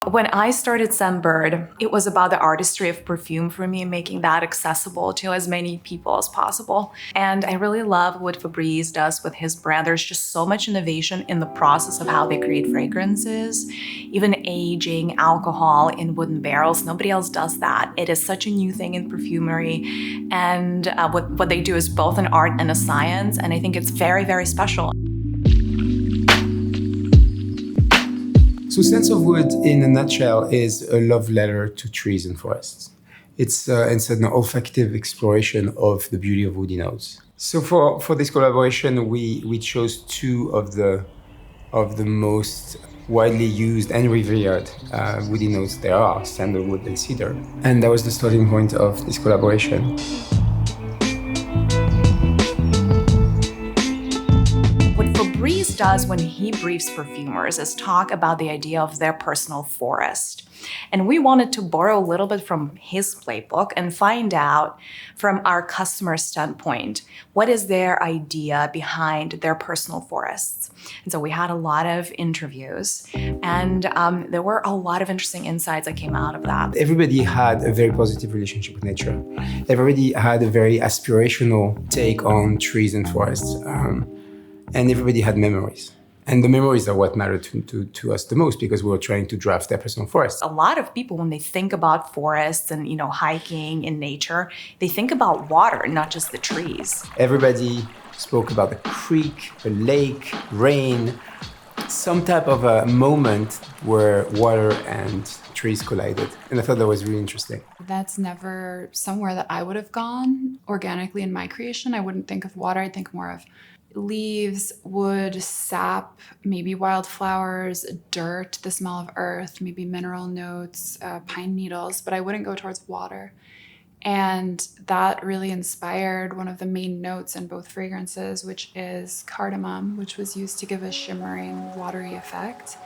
When I started Scentbird, it was about the artistry of perfume for me, making that accessible to as many people as possible. And I really love what Fabrice does with his brand. There's just so much innovation in the process of how they create fragrances, even aging alcohol in wooden barrels. Nobody else does that. It is such a new thing in perfumery. And what they do is both an art and a science. And I think it's very, very special. So Sense of Wood, in a nutshell, is a love letter to trees and forests. It's an olfactive exploration of the beauty of woody notes. So for this collaboration, we chose two of the most widely used and revered woody notes there are, sandalwood and cedar. And that was the starting point of this collaboration. Fabrice does when he briefs perfumers is talk about the idea of their personal forest. And we wanted to borrow a little bit from his playbook and find out from our customer standpoint, what is their idea behind their personal forests? And so we had a lot of interviews and there were a lot of interesting insights that came out of that. Everybody had a very positive relationship with nature. Everybody had a very aspirational take on trees and forests. And everybody had memories. And the memories are what mattered to us the most because we were trying to draft their personal forest. A lot of people, when they think about forests and hiking in nature, they think about water, not just the trees. Everybody spoke about a creek, a lake, rain, some type of a moment where water and trees collided. And I thought that was really interesting. That's never somewhere that I would have gone organically in my creation. I wouldn't think of water. I'd think more of leaves, wood, sap, maybe wildflowers, dirt, the smell of earth, maybe mineral notes, pine needles, but I wouldn't go towards water. And that really inspired one of the main notes in both fragrances, which is cardamom, which was used to give a shimmering, watery effect.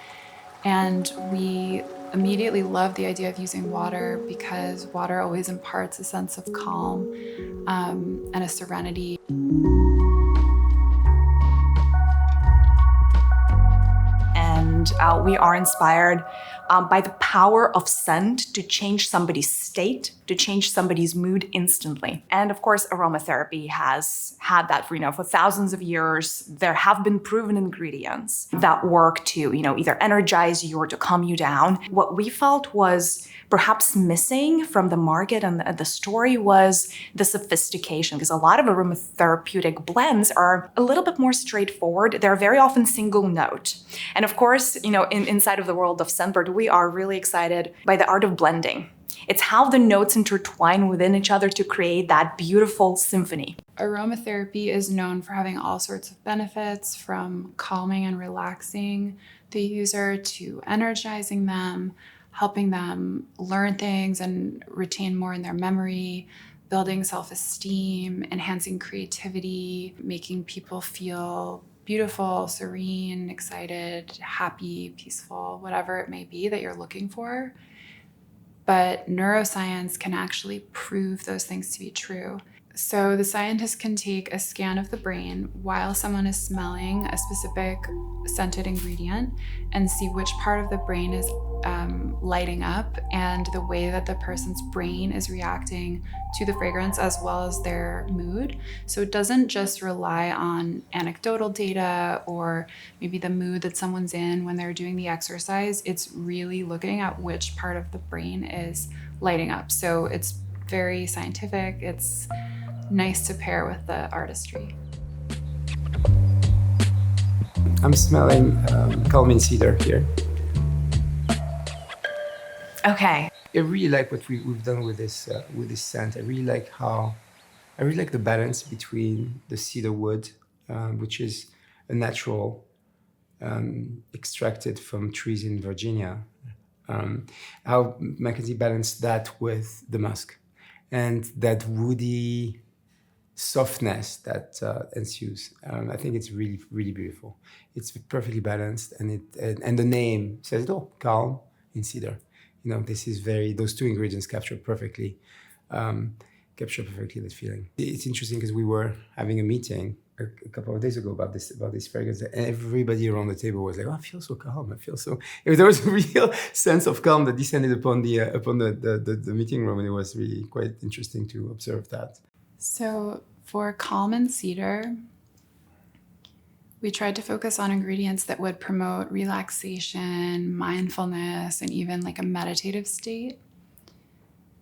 And we immediately loved the idea of using water because water always imparts a sense of calm and a serenity. We are inspired by the power of scent to change somebody's state, to change somebody's mood instantly. And of course, aromatherapy has had that for thousands of years. There have been proven ingredients that work to, either energize you or to calm you down. What we felt was perhaps missing from the market and the story was the sophistication, because a lot of aromatherapeutic blends are a little bit more straightforward. They're very often single note. And of course, inside of the world of Scentbird, we are really excited by the art of blending. It's how the notes intertwine within each other to create that beautiful symphony. Aromatherapy is known for having all sorts of benefits, from calming and relaxing the user to energizing them, helping them learn things and retain more in their memory, building self-esteem, enhancing creativity, making people feel beautiful, serene, excited, happy, peaceful, whatever it may be that you're looking for. But neuroscience can actually prove those things to be true. So the scientists can take a scan of the brain while someone is smelling a specific scented ingredient and see which part of the brain is lighting up and the way that the person's brain is reacting to the fragrance as well as their mood. So it doesn't just rely on anecdotal data or maybe the mood that someone's in when they're doing the exercise. It's really looking at which part of the brain is lighting up. So it's very scientific. It's nice to pair with the artistry. I'm smelling calming cedar here. Okay. I really like what we've done with this scent. I really like the balance between the cedar wood, which is a natural extracted from trees in Virginia. How Mackenzie balanced that with the musk and that woody softness that ensues. I think it's really, really beautiful. It's perfectly balanced, and the name says it all. Calm in cedar. This is those two ingredients capture perfectly that feeling. It's interesting because we were having a meeting a couple of days ago about this fragrance, and everybody around the table was like, "Oh, I feel so calm. I feel so." There was a real sense of calm that descended upon the meeting room, and it was really quite interesting to observe that. So for calm and cedar, we tried to focus on ingredients that would promote relaxation, mindfulness, and even like a meditative state.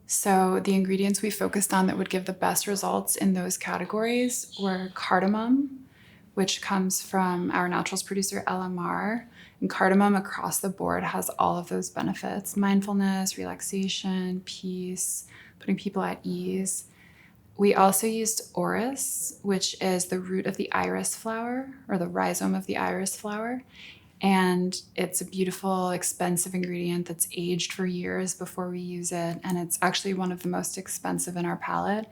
So the ingredients we focused on that would give the best results in those categories were cardamom, which comes from our naturals producer LMR. And cardamom across the board has all of those benefits: mindfulness, relaxation, peace, putting people at ease. We also used orris, which is the root of the iris flower, or the rhizome of the iris flower. And it's a beautiful, expensive ingredient that's aged for years before we use it. And it's actually one of the most expensive in our palette.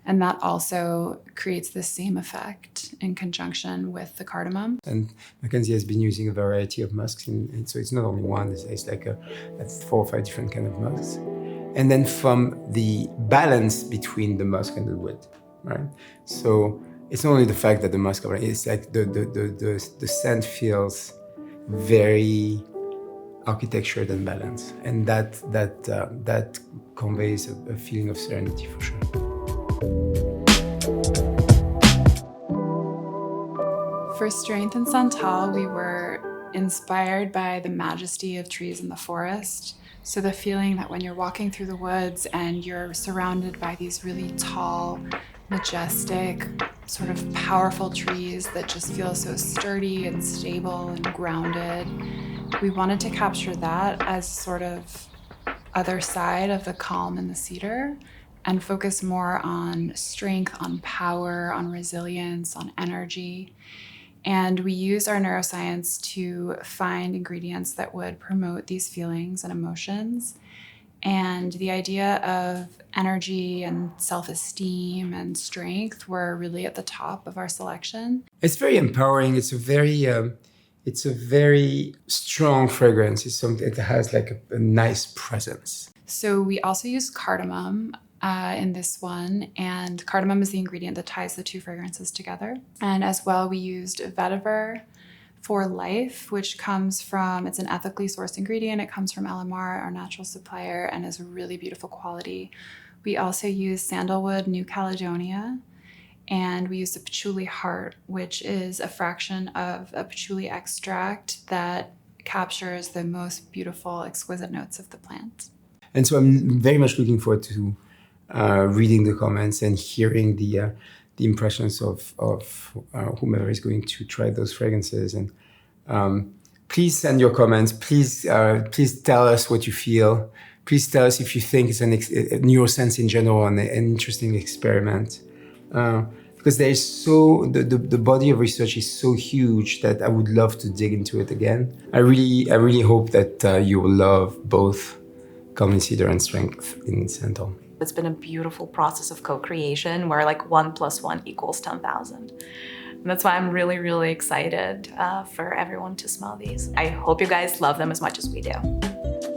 And that also creates the same effect in conjunction with the cardamom. And Mackenzie has been using a variety of musks, and so it's not only one, it's like 4 or 5 different kind of musks. And then from the balance between the musk and the wood, right? So it's not only the fact that the musk, it's like the scent feels very architectured and balanced, and that conveys a feeling of serenity for sure. For strength in Santal, we were inspired by the majesty of trees in the forest. So the feeling that when you're walking through the woods and you're surrounded by these really tall, majestic, sort of powerful trees that just feel so sturdy and stable and grounded, we wanted to capture that as sort of other side of the calm in the cedar and focus more on strength, on power, on resilience, on energy. And we used our neuroscience to find ingredients that would promote these feelings and emotions. And the idea of energy and self-esteem and strength were really at the top of our selection. It's very empowering. It's a very strong fragrance. It's something that has like a nice presence. So we also used cardamom in this one, and cardamom is the ingredient that ties the two fragrances together. And as well, we used vetiver for life, which comes from, it's an ethically sourced ingredient. It comes from LMR, our natural supplier, and is a really beautiful quality. We also used sandalwood, New Caledonia, and we used a patchouli heart, which is a fraction of a patchouli extract that captures the most beautiful, exquisite notes of the plant. And so I'm very much looking forward to reading the comments and hearing the impressions of whomever is going to try those fragrances. And please send your comments. Please tell us what you feel. Please tell us if you think it's a Neuroscience in general an interesting experiment. Because there is the body of research is so huge that I would love to dig into it again. I really hope that you will love both calm in cedar and strength in Santal. It's been a beautiful process of co-creation where like 1 + 1 = 10,000. And that's why I'm really, really excited for everyone to smell these. I hope you guys love them as much as we do.